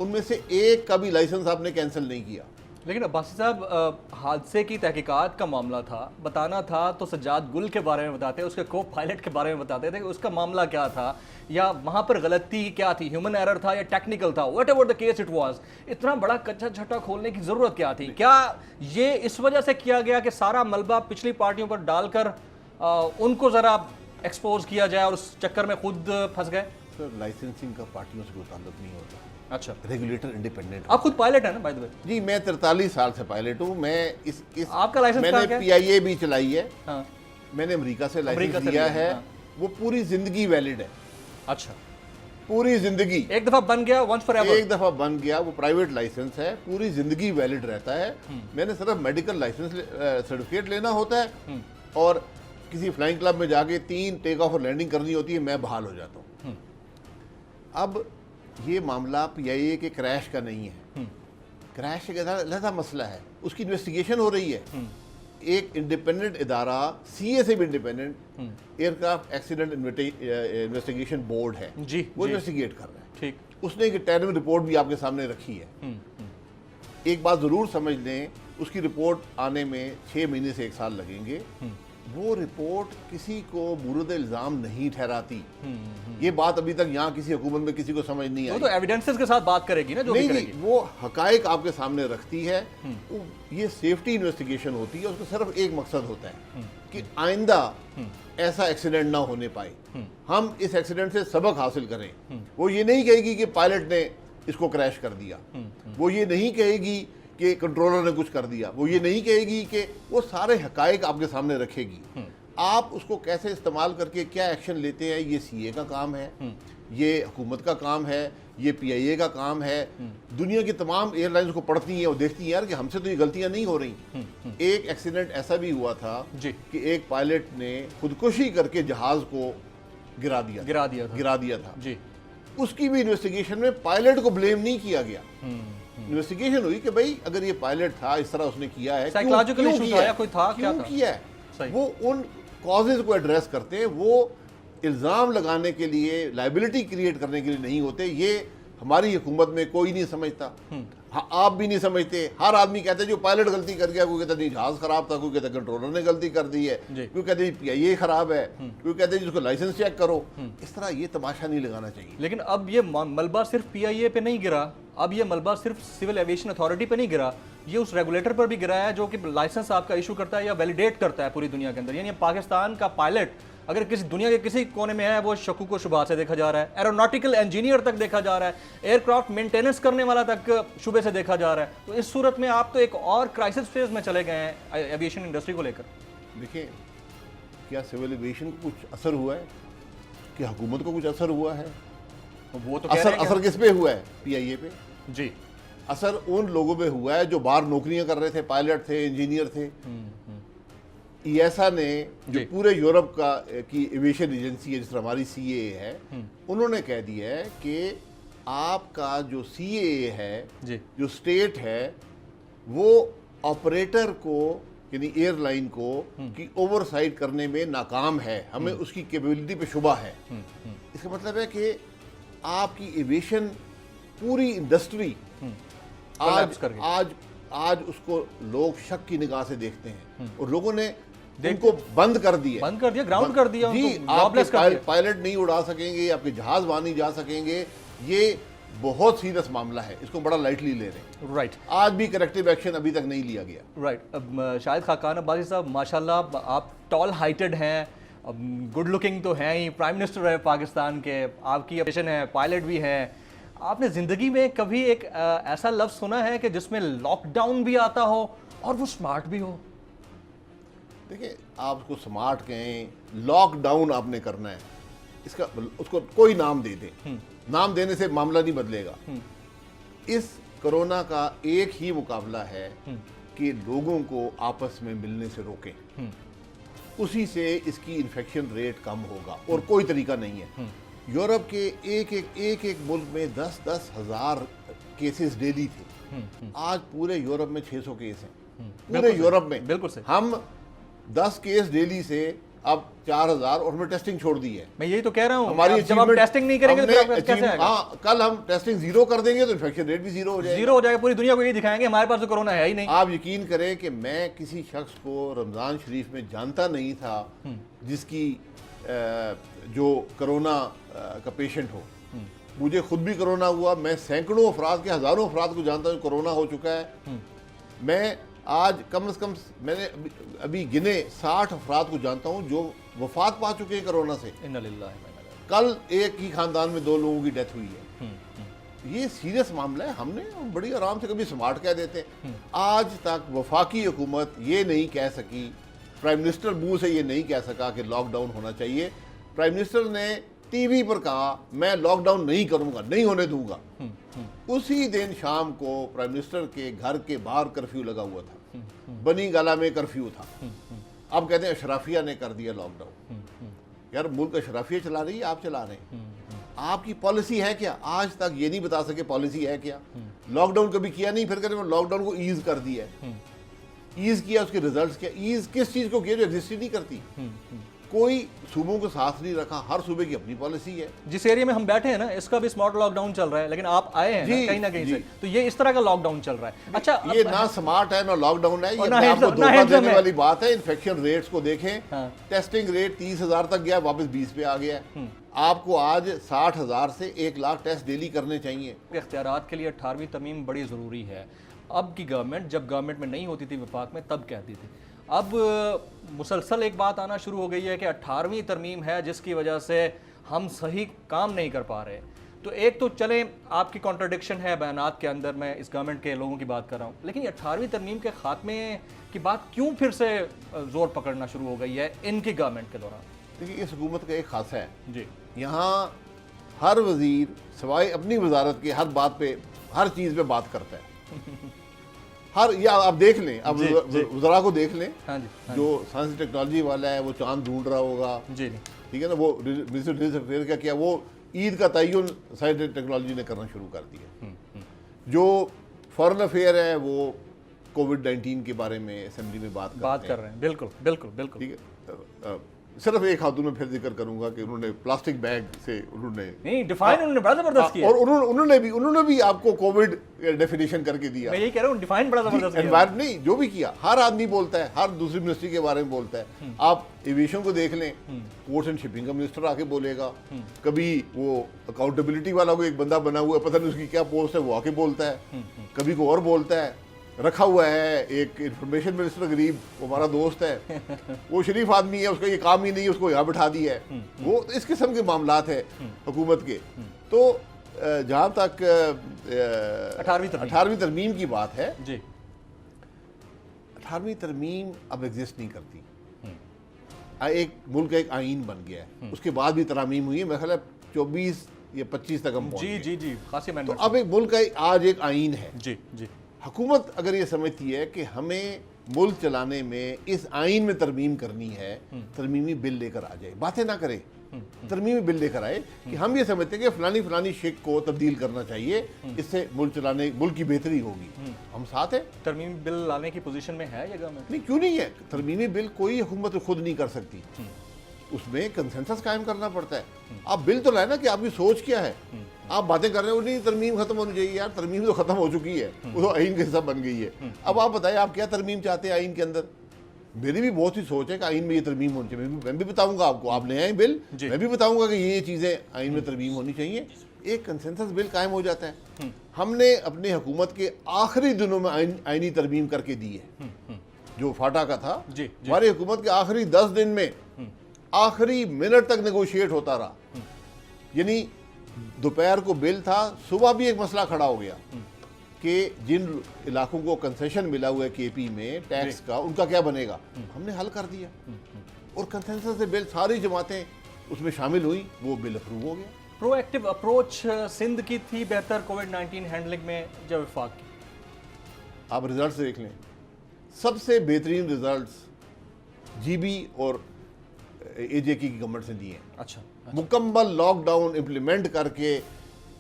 S4: उनमें से एक का भी लाइसेंस आपने कैंसिल नहीं किया।
S3: लेकिन अब्बासी साहब, हादसे की तहकीकात का मामला था, बताना था तो सज्जाद गुल के बारे में बताते, उसके को पायलट के बारे में बताते थे कि उसका मामला क्या था या वहाँ पर गलती क्या थी, ह्यूमन एरर था या टेक्निकल था, what ever the case it was. इतना बड़ा कच्चा छट्टा खोलने की ज़रूरत क्या थी? क्या ये इस वजह से किया गया कि सारा मलबा पिछली पार्टियों पर डालकर उनको ज़रा एक्सपोज किया जाए और उस चक्कर में खुद फंस गए?
S4: सर लाइसेंसिंग का पार्टियों से कोई ताल्लुक नहीं होता।
S3: अच्छा,
S4: रेगुलेटर इंडिपेंडेंट।
S3: आप खुद पायलट है ना बाय द वे?
S4: जी, मैं 43 साल से पायलट हूँ। मैं इस
S3: आपका लाइसेंस
S4: मैंने
S3: क्या है?
S4: PIA भी चलाई है।
S3: हाँ।
S4: मैंने अमेरिका से
S3: अमेरिका
S4: लाइसेंस
S3: से
S4: लिया
S3: लिया,
S4: है।
S3: हाँ।
S4: वो पूरी जिंदगी वैलिड है,
S3: अच्छा,
S4: पूरी जिंदगी।
S3: एक दफा बन गया वंस फॉर एवर।
S4: एक दफा बन गया, वो प्राइवेट लाइसेंस है, पूरी जिंदगी वैलिड रहता है। मैंने सिर्फ मेडिकल लाइसेंस सर्टिफिकेट लेना होता है और किसी फ्लाइंग क्लब में जाके 3 टेक ऑफ और लैंडिंग करनी होती है, मैं बहाल हो जाता हूँ। अब ये मामला PIA के क्रैश का नहीं है। क्रैश एक अलग मसला है, उसकी इन्वेस्टिगेशन हो रही है। एक इंडिपेंडेंट इदारा, CA से भी independent, aircraft accident investigation board है
S3: जी,
S4: वो
S3: जी।
S4: इन्वेस्टिगेट कर रहा है।
S3: ठीक।
S4: उसने एक इंटरनल रिपोर्ट भी आपके सामने रखी है। एक बात जरूर समझ लें, उसकी रिपोर्ट आने में 6 महीने से 1 साल लगेंगे। वो रिपोर्ट किसी को मुर्द इल्जाम नहीं ठहराती। ये बात अभी तक यहाँ किसी हुकूमत में किसी को समझ नहीं
S3: वो
S4: आई।
S3: तो एविडेंसेस के साथ बात करेगी ना, जो भी
S4: नहीं
S3: करेगी।
S4: नहीं, वो हकायक आपके सामने रखती है। ये सेफ्टी इन्वेस्टिगेशन होती है, उसका सिर्फ एक मकसद होता है कि आइंदा ऐसा एक्सीडेंट ना होने पाए, हम इस एक्सीडेंट से सबक हासिल करें। वो ये नहीं कहेगी कि पायलट ने इसको क्रैश कर दिया, वो ये नहीं कहेगी कि कंट्रोलर ने कुछ कर दिया, वो ये नहीं कहेगी कि वो सारे हकायक आपके सामने रखेगी। आप उसको कैसे इस्तेमाल करके क्या एक्शन लेते हैं, ये CA का काम है, ये हुकूमत का काम है, ये PIA का काम है। दुनिया की तमाम एयरलाइंस को पढ़ती हैं और देखती हैं यार कि हमसे तो ये गलतियां नहीं हो रही। एक एक्सीडेंट ऐसा भी हुआ था
S3: जी।
S4: कि एक पायलट ने खुदकुशी करके जहाज को गिरा दिया था।
S3: जी।
S4: उसकी भी इन्वेस्टिगेशन में पायलट को ब्लेम नहीं किया गया। इन्वेस्टिगेशन हुई कि भाई अगर ये पायलट था, इस तरह उसने किया है,
S3: Psychological
S4: क्यों
S3: issue
S4: किया
S3: था
S4: है?
S3: या कोई था, क्या
S4: क्यों
S3: था?
S4: किया है?
S3: सही।
S4: वो उन कॉजेज को एड्रेस करते हैं, वो इल्ज़ाम लगाने के लिए, लाइबिलिटी क्रिएट करने के लिए नहीं होते। ये हमारी हुकूमत में कोई नहीं समझता। हाँ, आप भी नहीं समझते। हर आदमी कहता है जो पायलट गलती कर गया, कोई कहता नहीं जहाज खराब था, कोई कहता कंट्रोलर ने गलती कर दी है, कोई कहते PIA खराब है, कोई कहते जिसको लाइसेंस चेक करो। इस तरह ये तमाशा नहीं लगाना चाहिए।
S3: लेकिन अब ये मलबा सिर्फ PIA पे नहीं गिरा, अब ये मलबा सिर्फ सिविल एविएशन अथॉरिटी पे नहीं गिरा, ये उस रेगुलेटर पर भी गिरा है जो कि लाइसेंस आपका इशू करता है या वैलिडेट करता है पूरी दुनिया के अंदर। यानी पाकिस्तान का पायलट अगर किसी दुनिया के किसी कोने में है, वो शकू को शुबा से देखा जा रहा है, एरोनॉटिकल इंजीनियर तक देखा जा रहा है, एयरक्राफ्ट मेंटेनेंस करने वाला तक शुबे से देखा जा रहा है। तो इस सूरत में आप तो एक और क्राइसिस फेज में चले गए हैं एविएशन इंडस्ट्री को लेकर।
S4: देखिए, क्या सिविल एविएशन को कुछ असर हुआ है? क्या हुकूमत को कुछ असर हुआ है?
S3: वो तो कह रहे हैं
S4: असर किस पे हुआ है? PIA पे।
S3: जी।
S4: असर उन लोगों पे हुआ है जो बाहर नौकरियां कर रहे थे, पायलट थे, इंजीनियर थे। EASA ने, जो पूरे यूरोप की एविएशन एजेंसी है, जिस तरह हमारी CAA है, उन्होंने कह दिया है कि आपका जो CAA है
S3: जी।
S4: जो स्टेट है, वो ऑपरेटर को यानी एयरलाइन को की ओवरसाइट करने में नाकाम है, हमें उसकी कैपेबिलिटी पे शुबा है। इसका मतलब है कि आपकी एविएशन पूरी इंडस्ट्री आज उसको लोग शक की निगाह से देखते हैं और लोगों ने उनको बंद कर दिया,
S3: ग्राउंड कर दिया।
S4: जी, आपके पायलट नहीं उड़ा सकेंगे, आपके जहाज वहां नहीं जा सकेंगे। ये बहुत सीरियस मामला है, इसको बड़ा लाइटली ले रहे हैं।
S3: राइट।
S4: आज भी करेक्टिव एक्शन अभी तक नहीं लिया गया।
S3: राइट। अब शाहिद खाकान अब्बासी साहब, माशाल्लाह आप टॉल हाइटेड हैं, गुड लुकिंग तो हैं ही, प्राइम मिनिस्टर है पाकिस्तान के, आपकी एविएशन है, पायलट भी है। आपने ज़िंदगी में कभी एक ऐसा लफ्ज़ सुना है कि जिसमें लॉकडाउन भी आता हो और वो स्मार्ट भी हो?
S4: देखिए, आप उसको स्मार्ट कहें, लॉकडाउन आपने करना है, इसका उसको कोई नाम दे दें, नाम देने से मामला नहीं बदलेगा। इस कोरोना का एक ही मुकाबला है कि लोगों को आपस में मिलने से रोकें, उसी से इसकी इन्फेक्शन रेट कम होगा और कोई तरीका नहीं है। यूरोप के एक मुल्क में 10-10 हज़ार केसेस डेली थे। आज पूरे यूरोप में 600 केस हैं, पूरे यूरोप में।
S3: बिल्कुल सही।
S4: हम 10 केस डेली से अब 4000 और हमें टेस्टिंग छोड़ दी है।
S3: मैं यही तो कह रहा हूँ,
S4: हमारी
S3: जब आप टेस्टिंग नहीं करेंगे तो फिर कैसे आएगा?
S4: हाँ, कल हम टेस्टिंग 0 कर देंगे तो इन्फेक्शन रेट भी 0 हो जाएगा।
S3: 0 हो जाएगा, पूरी दुनिया को यही दिखाएंगे हमारे पास तो कोरोना है ही नहीं।
S4: आप यकीन करें कि मैं किसी शख्स को रमज़ान शरीफ में जानता नहीं था जिसकी जो कोरोना का पेशेंट हो। मुझे खुद भी कोरोना हुआ, मैं सैकड़ों अफराद के, हज़ारों अफराद को जानता हूँ कोरोना हो चुका है। मैं आज कम से कम मैंने अभी गिने 60 अफराद को जानता हूँ जो वफात पा चुके हैं कोरोना से। कल एक ही खानदान में 2 लोगों की डेथ हुई है। ये सीरियस मामला है। हमने बड़ी आराम से कभी स्मार्ट कह देते हैं। आज तक वफाकी हुकूमत ये नहीं कह सकी, प्राइम मिनिस्टर मुंह से ये नहीं कह सका कि लॉकडाउन होना चाहिए। प्राइम मिनिस्टर ने टीवी पर कहा मैं लॉकडाउन नहीं करूंगा, नहीं होने दूंगा। उसी दिन शाम को प्राइम मिनिस्टर के घर के बाहर कर्फ्यू लगा हुआ था, बनी गाला में कर्फ्यू था। अब कहते हैं अशराफिया ने कर दिया लॉकडाउन। यार मुल्क अशराफिया चला रही है, आप चला रहे हैं। आपकी पॉलिसी है क्या? आज तक ये नहीं बता सके पॉलिसी है क्या। लॉकडाउन कभी किया नहीं, फिर कहते हैं लॉकडाउन को ईज कर दिया है। ईज किया, उसके रिजल्ट्स क्या? ईज किस चीज को किया जो एग्जिस्ट ही नहीं करती। कोई सूबों को साथ नहीं रखा, हर सूबे की अपनी पॉलिसी है।
S3: जिस एरिया में हम बैठे हैं ना, इसका भी स्मार्ट लॉकडाउन चल रहा है, लेकिन आप आए हैं ना कहीं से, तो ये इस तरह का लॉकडाउन चल रहा है। अच्छा,
S4: ये ना स्मार्ट है ना लॉकडाउन है, ये
S3: ना
S4: आपको धोखा
S3: हैंडसम
S4: देने
S3: है।
S4: वाली बात है। इन्फेक्शन रेट्स को देखें,
S3: हाँ।
S4: टेस्टिंग रेट 30,000 तक गया, वापस 20 पे आ गया। आपको आज 60,000 से 1 लाख टेस्ट डेली करने चाहिए।
S3: इख्तियारात के लिए 18वीं तरमीम बड़ी ज़रूरी है। अब की गवर्नमेंट, जब गवर्नमेंट में नहीं होती थी वफाक में, तब कहती थी। अब मुसलसल एक बात आना शुरू हो गई है कि 18वीं तरमीम है जिसकी वजह से हम सही काम नहीं कर पा रहे। तो एक तो चलें, आपकी कॉन्ट्रडिक्शन है बयानात के अंदर, मैं इस गवर्नमेंट के लोगों की बात कर रहा हूँ, लेकिन ये 18वीं तरमीम के खात्मे की बात क्यों फिर से जोर पकड़ना शुरू हो गई है इनकी गवर्नमेंट के दौरान?
S4: देखिए, इस हुकूमत का एक खासा है
S3: जी,
S4: यहाँ हर वजीर सवाए अपनी वजारत के हर बात पे, हर चीज़ पे बात करता है। हर, या आप देख लें, अब वज़रा को देख लें।
S3: हाँ जी, हाँ
S4: जो साइंस टेक्नोलॉजी वाला है वो चांद ढूंढ रहा होगा,
S3: जी,
S4: ठीक है ना। वो मिनिस्टर अफेयर का क्या, वो ईद का तयन साइंस टेक्नोलॉजी ने करना शुरू कर दिया। जो फॉरेन अफेयर है वो कोविड-19 के बारे में असेंबली में बात कर
S3: रहे हैं। बिल्कुल बिल्कुल बिल्कुल,
S4: ठीक है। सिर्फ एक खातून में फिर जिक्र करूंगा कि उन्होंने प्लास्टिक बैग से उन्होंने
S3: नहीं डिफाइन, उन्होंने बड़ा जबरदस्त किया।
S4: और उन्होंने भी आपको कोविड डेफिनेशन करके दिया।
S3: मैं यही कह रहा हूँ, डिफाइन बड़ा जबरदस्त किया।
S4: एनवायरमेंट नहीं, जो भी किया, हर आदमी बोलता है, हर दूसरी मिनिस्ट्री के बारे में बोलता है। आप एविएशन को देख लें, पोर्ट्स एंड शिपिंग का मिनिस्टर आके बोलेगा। कभी वो अकाउंटेबिलिटी वाला कोई एक बंदा बना हुआ है, पता नहीं उसकी क्या पोस्ट है, वो आके बोलता है। कभी को और बोलता है। रखा हुआ है एक इंफॉर्मेशन मिनिस्टर गरीब, वो हमारा दोस्त है, वो शरीफ आदमी है, उसका ये काम ही नहीं है, उसको यहाँ बिठा दिया है। वो इस किस्म के मामलात है हुकूमत के। तो जहाँ तक 18वीं तरमीम की बात है
S3: जी,
S4: 18वीं तरमीम अब एग्जिस्ट नहीं करती। एक मुल्क का एक आइन बन गया है, उसके बाद भी तरमीम हुई है। मेरा ख्याल है 24 या 25 तक हम पहुंच गए।
S3: जी जी, खासी
S4: तो
S3: अमेंडमेंट।
S4: अब एक मुल्क का आज एक आइन है।
S3: जी जी,
S4: हुकूमत अगर ये समझती है कि हमें मुल्क चलाने में इस आइन में तरमीम करनी है, तरमीमी बिल लेकर आ जाए, बातें ना करे, तरमीमी बिल लेकर आए कि हम ये समझते हैं कि फलानी फलानी शिक को तब्दील करना चाहिए, इससे मुल्क चलाने, मुल्क की बेहतरी होगी। हम साथ हैं।
S3: तरमीमी बिल लाने की पोजीशन में है ये गवर्नमेंट?
S4: नहीं, क्यों नहीं है। तरमीमी बिल कोई हुकूमत खुद नहीं कर सकती, उसमें कंसेंसस कायम करना पड़ता है। आप बिल तो लाए ना कि आपकी सोच क्या है। आप बातें कर रहे हो नहीं तरमीम खत्म होनी चाहिए, यार तरमीम तो खत्म हो चुकी है, वो तो आइन का हिस्सा बन गई है। अब आप बताएं आप क्या तरमीम चाहते हैं आइन के अंदर। मेरी भी बहुत सी सोच है कि आइन में ये तरमीम होनी चाहिए। मैं भी बताऊंगा आपको, आप ले आए बिल, मैं भी बताऊंगा कि ये चीज़ें आइन में तरमीम होनी चाहिए। एक कंसेंसस बिल कायम हो जाता है। हमने अपनी हुकूमत के आखिरी दिनों में आइनी तरमीम करके दी है। जो फाटा का था, हमारी हुकूमत के आखिरी 10 दिन में आखिरी मिनट तक नेगोशिएट होता रहा। यानी दोपहर को बिल था, सुबह भी एक मसला खड़ा हो गया कि जिन इलाकों को कंसेशन मिला हुआ है केपी में टैक्स का, उनका क्या बनेगा। हमने हल कर दिया और कंसेंसस से बिल सारी जमातें उसमें शामिल हुई, वो बिल अप्रूव हो गया।
S3: प्रोएक्टिव अप्रोच सिंध की थी बेहतर कोविड-19 हैंडलिंग में जब वफाक की?
S4: आप रिजल्ट्स देख लें, सबसे बेहतरीन रिजल्ट्स जीबी और एजेके की गवर्नमेंट से दिए हैं।
S3: अच्छा,
S4: मुकम्मल लॉकडाउन इम्प्लीमेंट करके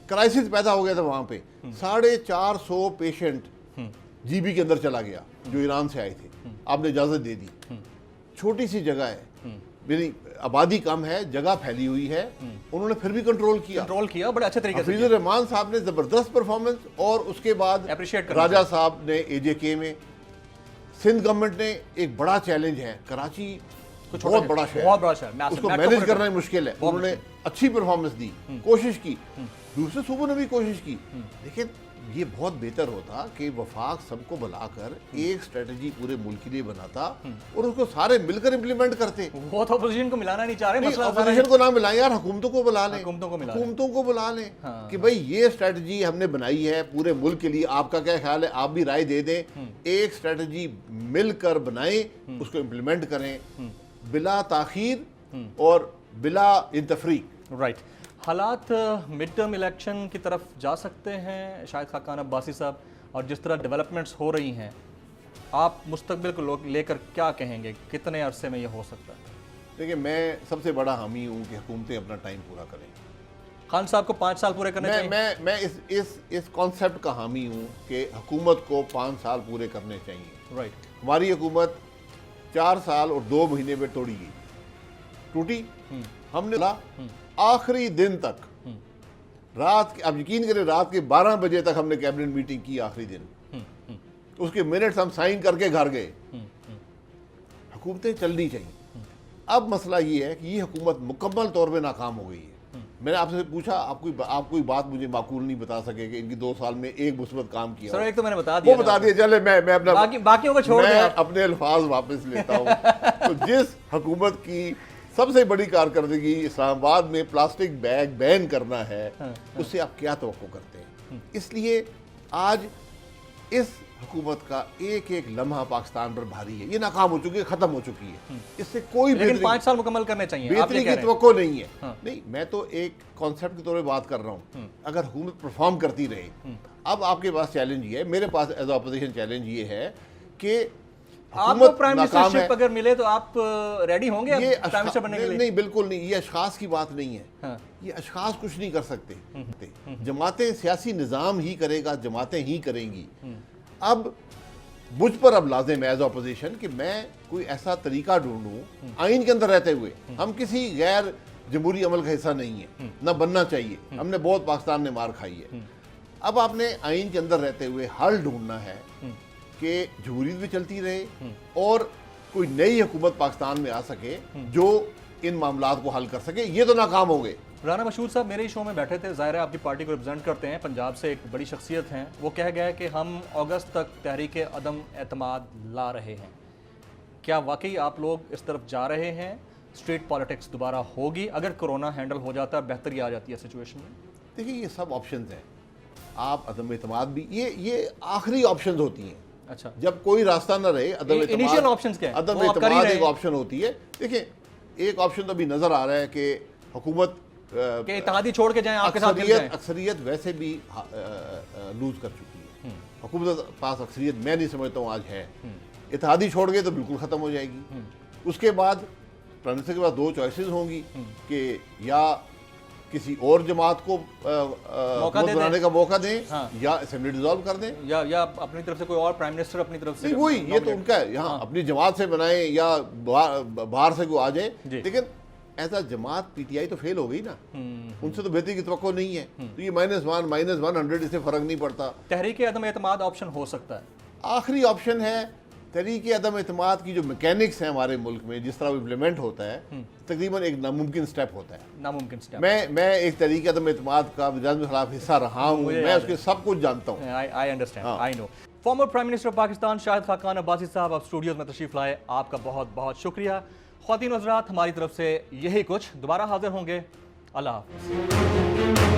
S4: क्राइसिस पैदा हो गया था वहां पे। 450 पेशेंट जीबी के अंदर चला गया जो ईरान से आए थे। आपने इजाजत दे दी। छोटी सी जगह है, मेरी आबादी कम है, जगह फैली हुई है, उन्होंने फिर भी कंट्रोल किया
S3: बड़े अच्छे तरीके से।
S4: हफीजुर रहमान साहब ने जबरदस्त परफॉर्मेंस, और उसके बाद राजा साहब ने एजेके में। सिंध गवर्नमेंट ने एक बड़ा चैलेंज है, कराची बहुत बड़ा शहर, उसको मैनेज करना मुश्किल है। उन्होंने अच्छी परफॉर्मेंस दी, कोशिश की, दूसरे सूबों ने भी कोशिश की, लेकिन ये बहुत बेहतर होता कि वफाक सबको बुलाकर एक स्ट्रेटजी पूरे मुल्क के लिए बनाता और उसको सारे मिलकर इम्प्लीमेंट करते।
S3: वो तो अपोजिशन को मिलाना नहीं चाह रहे,
S4: नहीं,
S3: मसला सारा है।
S4: अपोजिशन को ना बुलाएं यार, हुकूमतों को बुला लें,
S3: हुकूमतों को मिला लें।
S4: हुकूमतों को बुला लें
S3: हाँ,
S4: कि भाई ये स्ट्रेटजी हमने बनाई है पूरे मुल्क के लिए, आपका क्या ख्याल है, आप भी राय दे दें। एक स्ट्रेटजी मिलकर बनाएं, उसको इम्प्लीमेंट करें बिला ताखीर और बिला इंतफरीक।
S3: राइट। हालात मिड टर्म इलेक्शन की तरफ जा सकते हैं शाहिद खाकान अब्बासी साहब, और जिस तरह डेवलपमेंट्स हो रही हैं, आप मुस्तकबिल को लेकर क्या कहेंगे, कितने अरसे में ये हो सकता है?
S4: देखिए, मैं सबसे बड़ा हामी हूँ कि हुकूमतें अपना टाइम पूरा करें।
S3: खान साहब को 5 साल पूरे करने चाहिए।
S4: मैं इस कॉन्सेप्ट का हामी हूँ कि हुकूमत को 5 साल पूरे करने चाहिए।
S3: राइट।
S4: हमारी हुकूमत 4 साल और 2 महीने में तोड़ी गई, टूटी। हमने आखिरी दिन तक रात के, अब यकीन करें, रात के 12 बजे तक हमने कैबिनेट मीटिंग की आखिरी दिन। उसके मिनट्स हम साइन करके घर गए। हुकूमतें चलनी चाहिए। अब मसला ये है कि ये हुकूमत मुकम्मल तौर पे नाकाम हो गई है। मैंने आपसे पूछा, आप कोई बात मुझे माकूल नहीं बता सके कि इनकी 2 साल में एक मुस्बत काम किया।
S3: सर, एक तो मैंने बता दिया,
S4: वो बता दिया। चले, मैं अपना
S3: बाकियों को छोड़
S4: मैं अपने अल्फाज वापस लेता हूँ। तो जिस हुकूमत की सबसे बड़ी कारकर्दगी इस्लामाबाद में प्लास्टिक बैग बैन करना है, उससे आप क्या तवक्को करते हैं? इसलिए आज इस हुकूमत का एक एक लम्हा पाकिस्तान पर भारी है। ये नाकाम हो चुकी है, खत्म हो चुकी है। इससे कोई
S3: लेकिन 5 साल मुकम्मल करने चाहिए,
S4: बेहतरी की तवक्को नहीं है। नहीं, मैं तो एक कॉन्सेप्ट के तौर पर बात कर रहा हूँ। अगर हुकूमत परफॉर्म करती रहे, अब आपके पास चैलेंज ये है, मेरे पास एज अपोजिशन चैलेंज ये है कि
S3: आपको प्राइम मिनिस्टरशिप अगर मिले तो आप रेडी होंगे
S4: ये
S3: प्राइम मिनिस्टर बनने के लिए?
S4: नहीं, बिल्कुल नहीं। ये अशखास की बात नहीं है।
S3: हाँ।
S4: ये अशखास कुछ नहीं कर सकते। जमातें, सियासी निज़ाम ही करेगा, जमातें ही करेंगी। अब मुझ पर अब लाजिम है एज अपोजिशन कि मैं कोई ऐसा तरीका ढूंढूं आइन के अंदर रहते हुए। हम किसी गैर जमहूरी अमल का हिस्सा नहीं है, ना बनना चाहिए। हमने बहुत पाकिस्तान में मार खाई है। अब आपने आइन के अंदर रहते हुए हल ढूंढना है कि जमहूरियत भी चलती रहे और कोई नई हुकूमत पाकिस्तान में आ सके जो इन मामलात को हल कर सके। ये तो नाकाम हो गए।
S3: राना मशहूद साहब मेरे ही शो में बैठे थे, ज़ाहिर है आपकी पार्टी को रिप्रेजेंट करते हैं, पंजाब से एक बड़ी शख्सियत हैं। वो कह गए कि हम अगस्त तक तहरीक अदम एतमाद ला रहे हैं। क्या वाकई आप लोग इस तरफ जा रहे हैं? स्ट्रीट पॉलिटिक्स दोबारा होगी अगर कोरोना हैंडल हो जाता है, बेहतरी आ जाती है सिचुएशन में?
S4: देखिए, ये सब ऑप्शंस हैं। आप अदम एतमाद भी, ये आखिरी ऑप्शंस होती हैं।
S3: अच्छा,
S4: जब कोई रास्ता ना रहे, अदम
S3: इनिशियल ऑप्शंस क्या है?
S4: अदम
S3: वो आप कर ही
S4: एतमाद
S3: रहे
S4: एक
S3: हैं।
S4: ऑप्शन होती है। देखिए, एक ऑप्शन तो अभी नजर आ रहा है कि हुकूमत
S3: कि इत्तेहादी छोड़ के जाएं, आपके साथ मिल जाएं।
S4: अक्सरियत वैसे भी लूज कर चुकी है। हुकूमत के पास अक्सरियत मैं नहीं समझता हूँ आज है। इत्तेहादी छोड़ गए तो बिल्कुल खत्म हो जाएगी। उसके बाद प्राइम मिनिस्टर के पास 2 चॉइसेस होंगी कि या किसी और जमात को हुकूमत बनाने का मौका दें,
S3: हाँ।
S4: या असेंबली डिसॉल्व कर दें,
S3: या अपनी तरफ से कोई और प्राइम मिनिस्टर अपनी तरफ से।
S4: नहीं, वही ये तो उनका है। यहाँ अपनी जमात से बनाए या बाहर से कोई आ जाए। लेकिन ऐसा जमात पीटीआई तो फेल हो गई ना, उनसे तो बेहतरी की तवक्को नहीं है। तो ये -1 -100 इससे फर्क नहीं पड़ता।
S3: तहरीक अदम एतमाद ऑप्शन हो सकता है।
S4: आखिरी ऑप्शन है। तहरीक अदम एतमाद की जो मैकेनिक्स हैं हमारे मुल्क में, जिस तरह वो इम्प्लीमेंट होता है, तकरीबन एक नामुमकिन स्टेप होता है।
S3: नामुमकिन स्टेप।
S4: मैं एक तहरीक अदम एतमाद का विधान के खिलाफ हिस्सा रहा हूँ। मैं उसके सब कुछ जानता हूँ।
S3: I understand, I know. Former prime minister of Pakistan Shahid Khaqan Abbasi साहब अब स्टूडियोज में तशरीफ लाए, आपका बहुत बहुत शुक्रिया। ख्वातीन हज़रात, हमारी तरफ से यही कुछ। दोबारा हाजिर होंगे। अल्लाह हाफ़िज़।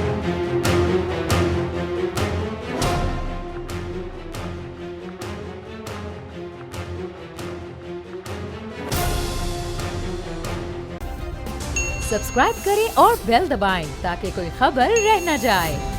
S1: सब्सक्राइब करें और बेल दबाएं ताकि कोई खबर रह न जाए।